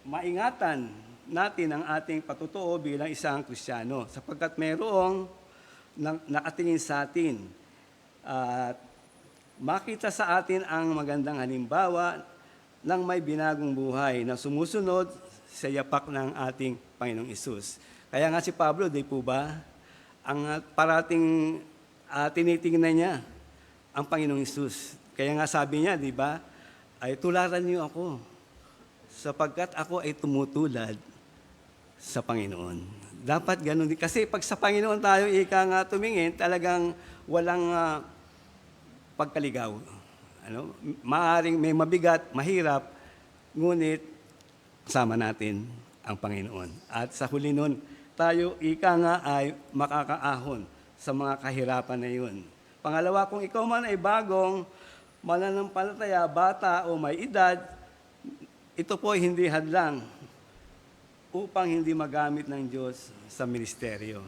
maingatan natin ang ating patutuo bilang isang Kristiyano sapagkat mayroong nakatingin sa atin at makita sa atin ang magandang halimbawa ng may binagong buhay na sumusunod sa yapak ng ating Panginoong Hesus. Kaya nga si Pablo, di po ba, ang parating tinitingnan niya ang Panginoong Hesus. Kaya nga sabi niya, di ba, ay tularan niyo ako sapagkat ako ay tumutulad sa Panginoon. Dapat ganun din. Kasi pag sa Panginoon tayo ika nga tumingin, talagang walang pagkaligaw. Maaring may mabigat, mahirap, ngunit kasama natin ang Panginoon. At sa huli nun, tayo ika nga ay makakaahon sa mga kahirapan na yun. Pangalawa, kung ikaw man ay bagong mananampalataya, bata o may edad, ito po ay hindi hadlang upang hindi magamit ng Diyos sa ministeryo.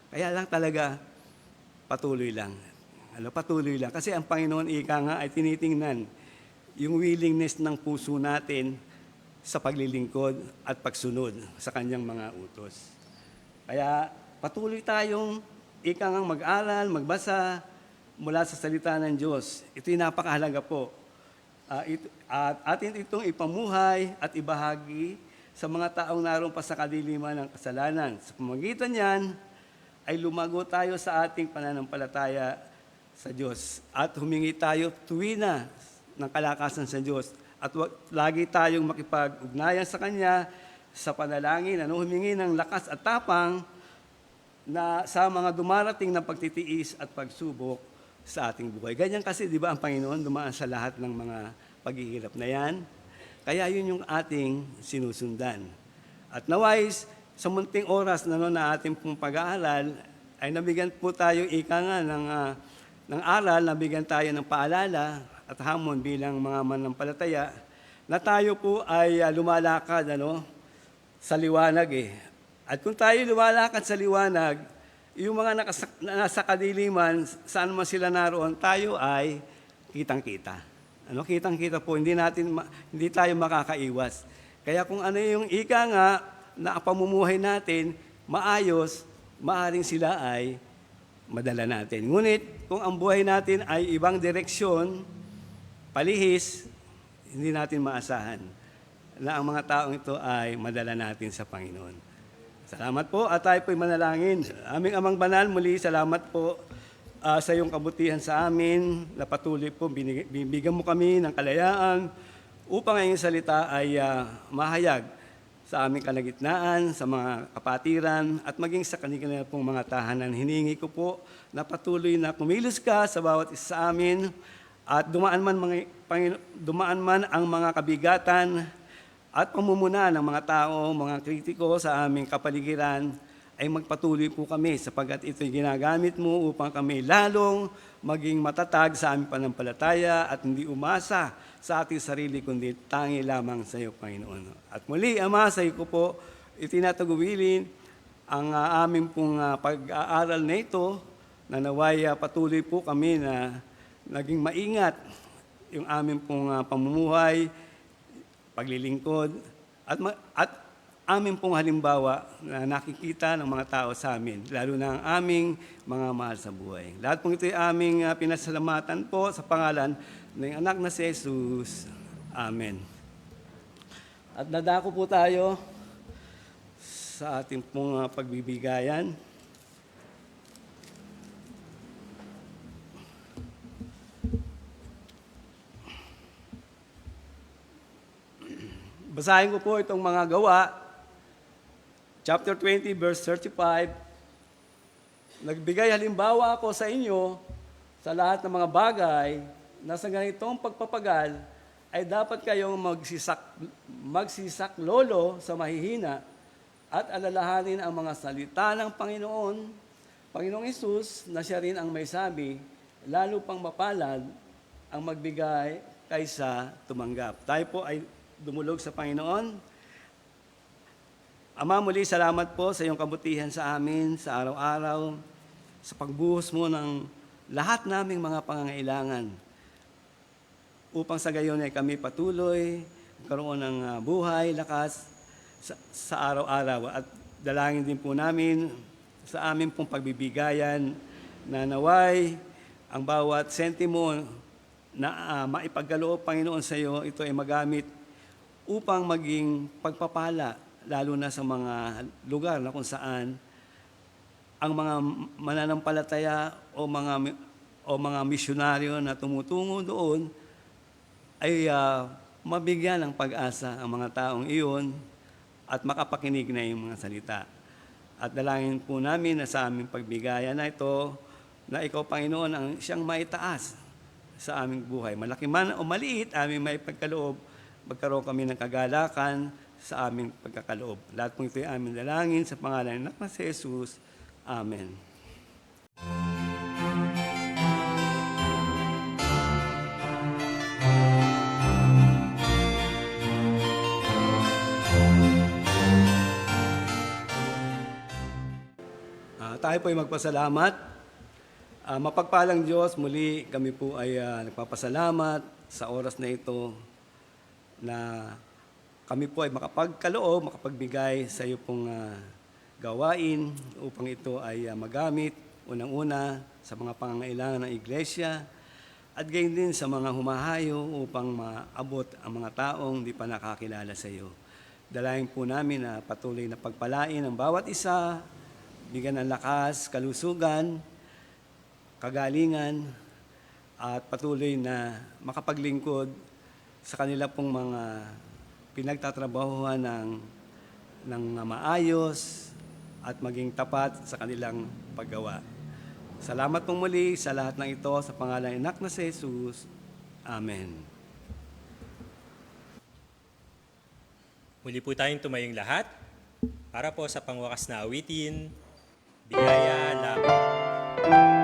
Kaya lang talaga, patuloy lang. Patuloy lang. Kasi ang Panginoon, ika nga, ay tinitingnan yung willingness ng puso natin sa paglilingkod at pagsunod sa kanyang mga utos. Kaya patuloy tayong ika nga mag-aral, magbasa mula sa salita ng Diyos. Ito'y napakahalaga po. At atin itong ipamuhay at ibahagi sa mga taong naroon pa sa kadiliman ng kasalanan. Sa pamamagitan niyan, ay lumago tayo sa ating pananampalataya sa Diyos. At humingi tayo tuwina ng kalakasan sa Diyos. At lagi tayong makipag-ugnayan sa Kanya sa panalangin, humingi ng lakas at tapang na sa mga dumarating na pagtitiis at pagsubok sa ating buhay. Ganyan kasi, di ba, ang Panginoon dumaan sa lahat ng mga paghihirap na yan. Kaya yun yung ating sinusundan. At nawais, sa munting oras na ating pong pag-aaral, ay nabigyan po tayo ika nga ng aral, nabigyan tayo ng paalala at hamon bilang mga manampalataya na tayo po ay lumalakad sa liwanag At kung tayo lumalakad sa liwanag, yung mga nasa kadiliman, saan man sila naroon, tayo ay kitang-kita. Kitang-kita po, hindi tayo makakaiwas. Kaya kung ano yung ika nga na pamumuhay natin, maayos, maaring sila ay madala natin. Ngunit kung ang buhay natin ay ibang direksyon, palihis, hindi natin maasahan na ang mga taong ito ay madala natin sa Panginoon. Salamat po at tayo po'y manalangin. Aming Amang Banal, muli salamat po sa iyong kabutihan sa amin na patuloy po bibigyan mo kami ng kalayaan upang ang iyong salita ay mahayag sa aming kalagitnaan, sa mga kapatiran at maging sa kanila pong mga tahanan. Hiningi ko po na patuloy na kumilos ka sa bawat isa sa amin at dumaan man ang mga kabigatan at pamumuna ng mga tao, mga kritiko sa aming kapaligiran ay magpatuloy po kami sapagkat ito'y ginagamit mo upang kami lalong maging matatag sa aming panampalataya at hindi umasa sa ating sarili kundi tangi lamang sa iyo, Panginoon. At muli, Ama, sa iyo ko po itinatagubilin ang aming pong pag-aaral na ito na naway patuloy po kami na naging maingat yung aming pong pamumuhay, paglilingkod, at aming pong halimbawa na nakikita ng mga tao sa amin, lalo na ang aming mga mahal sa buhay. Lahat pong ito'y aming pinasalamatan po sa pangalan ng anak na si Jesus. Amen. At nadako po tayo sa ating pong pagbibigayan. Basahin ko po itong mga gawa. Chapter 20, verse 35. Nagbigay halimbawa ako sa inyo sa lahat ng mga bagay na sa ganitong pagpapagal ay dapat kayong magsisaklolo sa mahihina at alalahanin ang mga salita ng Panginoong Hesus na siya rin ang may sabi, lalo pang mapalad ang magbigay kaysa tumanggap. Tayo po ay dumulog sa Panginoon. Ama, muli salamat po sa iyong kabutihan sa amin, sa araw-araw, sa pagbuhos mo ng lahat naming mga pangangailangan upang sa gayon ay kami patuloy magkaroon ng buhay, lakas sa araw-araw. At dalangin din po namin sa aming pong pagbibigayan na naway ang bawat sentimo na maipagkaloob, Panginoon, sa iyo, ito ay magamit upang maging pagpapala, lalo na sa mga lugar na kung saan ang mga mananampalataya o mga misyonaryo na tumutungo doon ay mabigyan ng pag-asa ang mga taong iyon at makapakinig na yung mga salita. At dalangin po namin na sa aming pagbigayan na ito, na ikaw, Panginoon, ang siyang maitaas sa aming buhay. Malaki man o maliit, aming may pagkaloob, magkaroon kami ng kagalakan sa aming pagkakaloob. Lahat po ito ay aming dalangin sa pangalan ng anak na si Jesus. Amen. Tayo po ay magpasalamat. Mapagpalang Diyos, muli kami po ay nagpapasalamat sa oras na ito na kami po ay makapagkaloob, makapagbigay sa iyo pong gawain upang ito ay magamit unang-una sa mga pangangailangan ng iglesia at gayon din sa mga humahayo upang maabot ang mga taong di pa nakakilala sa iyo. Dalangin po namin na patuloy na pagpalain ang bawat isa, bigyan ng lakas, kalusugan, kagalingan, at patuloy na makapaglingkod sa kanila pong mga pinagtatrabahuhan ng maayos at maging tapat sa kanilang paggawa. Salamat pong muli sa lahat ng ito sa pangalan ng anak na si Jesus. Amen. Muli po tayong tumayong lahat para po sa pangwakas na awitin, Biyaya Lamang.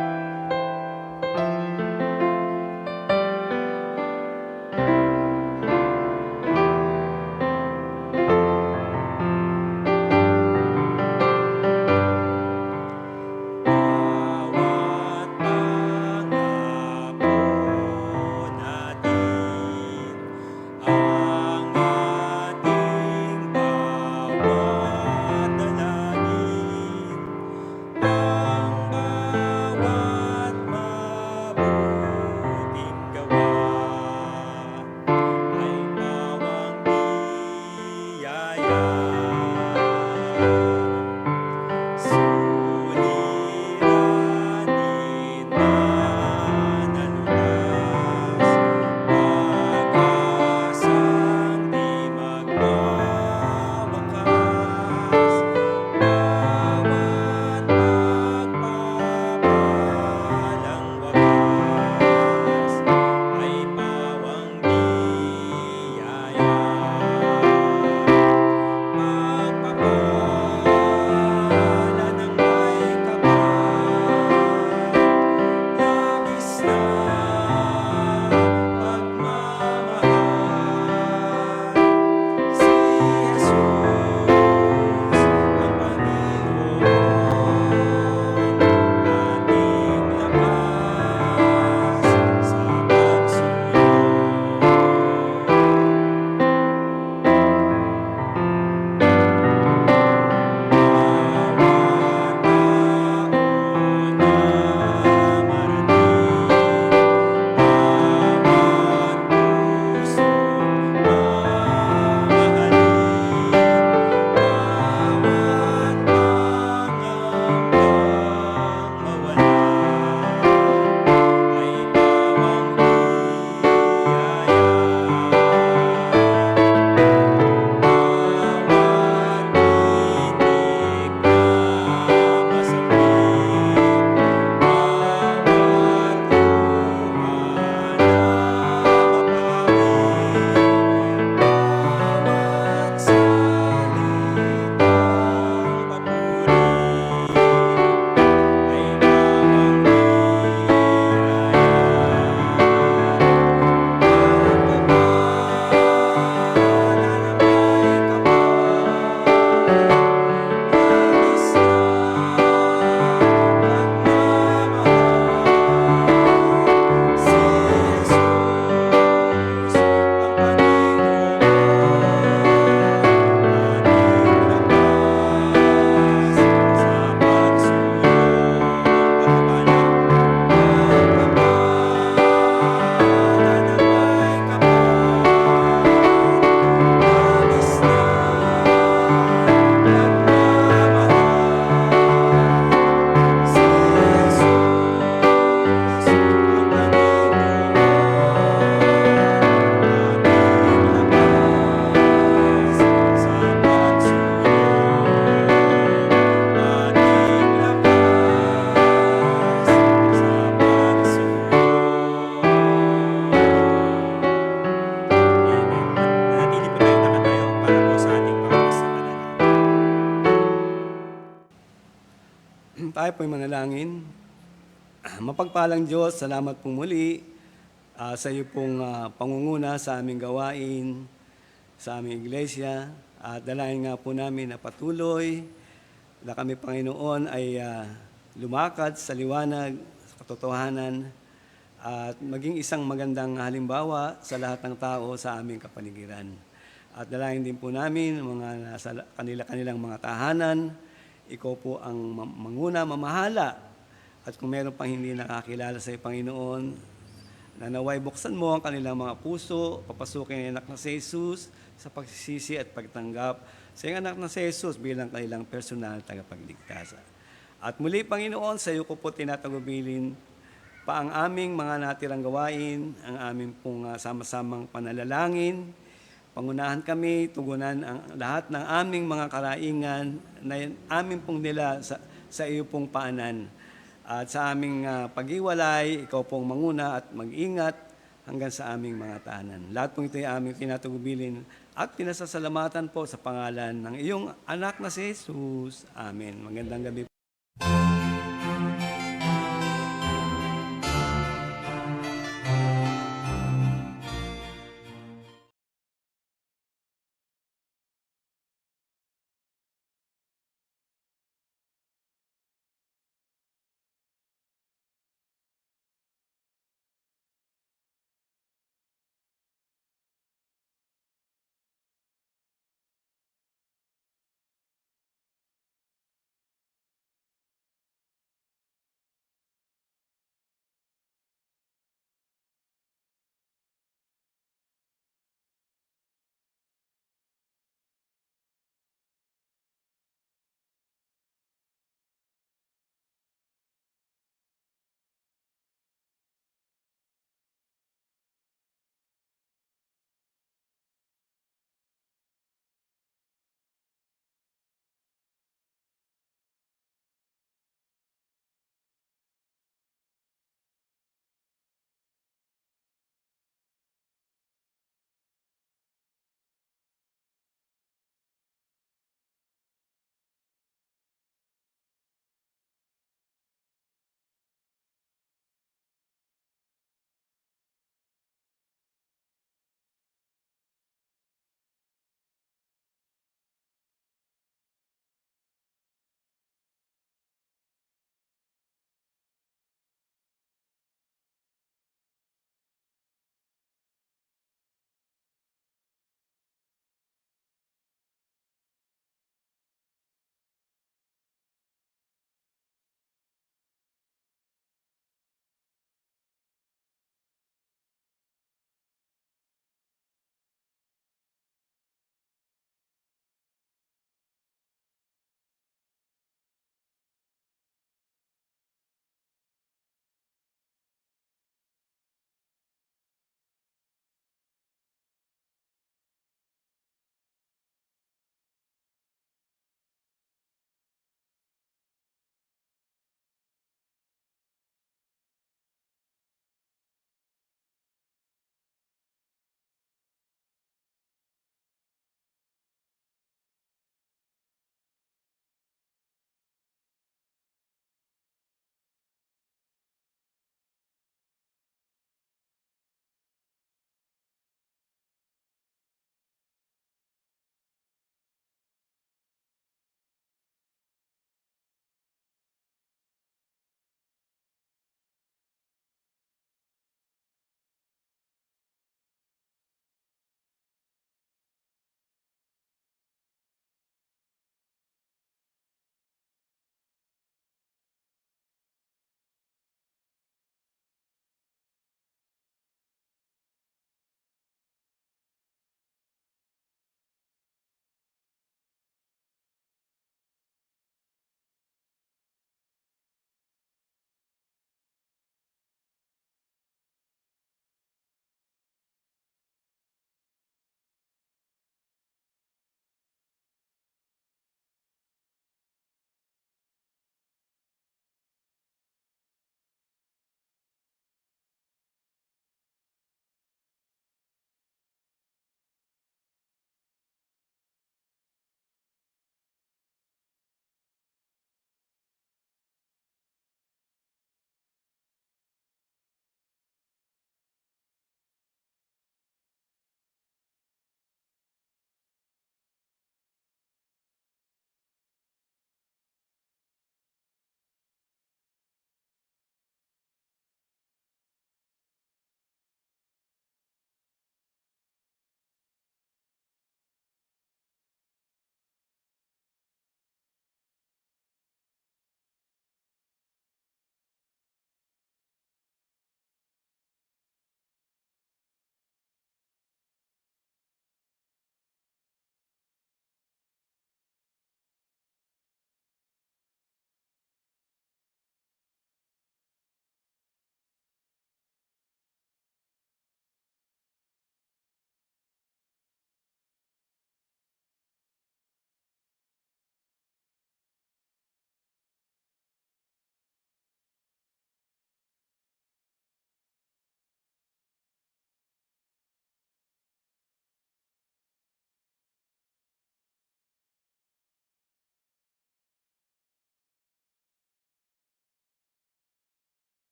Tayo po'y manalangin. Mapagpalang Diyos, salamat pong muli sa iyo pong pangunguna sa aming gawain, sa aming iglesia. At dalangin nga po namin na patuloy na kami, Panginoon, ay lumakad sa liwanag, sa katotohanan, at maging isang magandang halimbawa sa lahat ng tao sa aming kapaligiran. At dalangin din po namin mga nasa kanilang mga tahanan, ikaw po ang manguna, mamahala. At kung meron pang hindi nakakilala sa iyo, Panginoon, na naway buksan mo ang kanilang mga puso, papasukin ang anak na si Jesus sa pagsisisi at pagtanggap sa iyong anak na si Jesus bilang kanilang personal tagapagligtas. At muli, Panginoon, sa iyo ko po tinatagubilin pa ang aming mga natirang gawain, ang aming pong sama-samang panalangin. Pangunahan kami, tugunan ang lahat ng aming mga karaingan na aming pong nila sa iyo pong paanan. At sa aming pag-iwalay, ikaw pong manguna at mag-ingat hanggang sa aming mga tahanan. Lahat pong ito ay aming tinatugubilin at pinasasalamatan po sa pangalan ng iyong anak na si Jesus. Amen. Magandang gabi po.